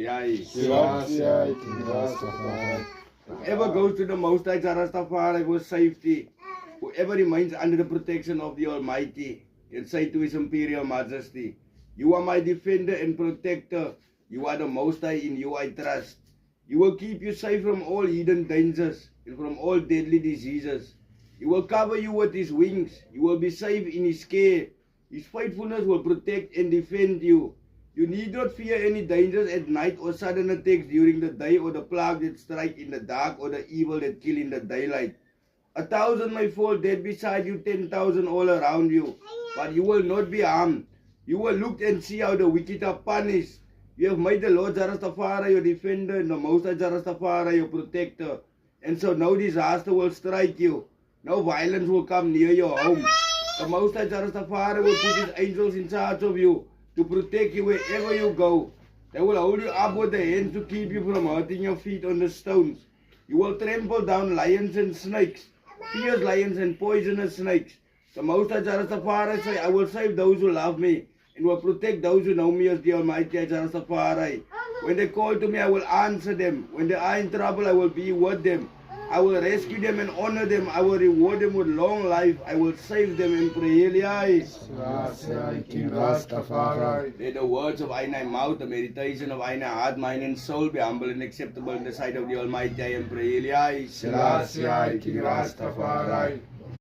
Praeliai. Selassie, King Rastafari. Whoever goes to the Most High Rastafari for safety, whoever remains under the protection of the Almighty, can say to His Imperial Majesty, you are my defender and protector. You are the Most High, in you I trust. You will keep you safe from all hidden dangers and from all deadly diseases. He will cover you with His wings. You will be safe in His care. His faithfulness will protect and defend you. You need not fear any dangers at night or sudden attacks during the day or the plague that strike in the dark or the evil that kill in the daylight. 1,000 may fall dead beside you, 10,000 all around you, but you will not be harmed. You will look and see how the wicked are punished. You have made the Lord Jah Rastafari your defender and the Most High Jah Rastafari your protector. And so no disaster will strike you. No violence will come near your home. The Most High Jah Rastafari will put His angels in charge of you to protect you wherever you go. They will hold you up with their hands to keep you from hurting your feet on the stones. You will trample down lions and snakes, fierce lions and poisonous snakes. The Most High Jah Rastafari say, I will save those who love me and will protect those who know me as the Almighty Jah Rastafari. When they call to me, I will answer them. When they are in trouble, I will be with them. I will rescue them and honor them. I will reward them with long life. I will save them in Praeliai. Selassie, King Rastafari. Let the words of my mouth, the meditation of my heart, mind and soul be humble and acceptable in the sight of the Almighty and Praeliai. Selassie, King Rastafari.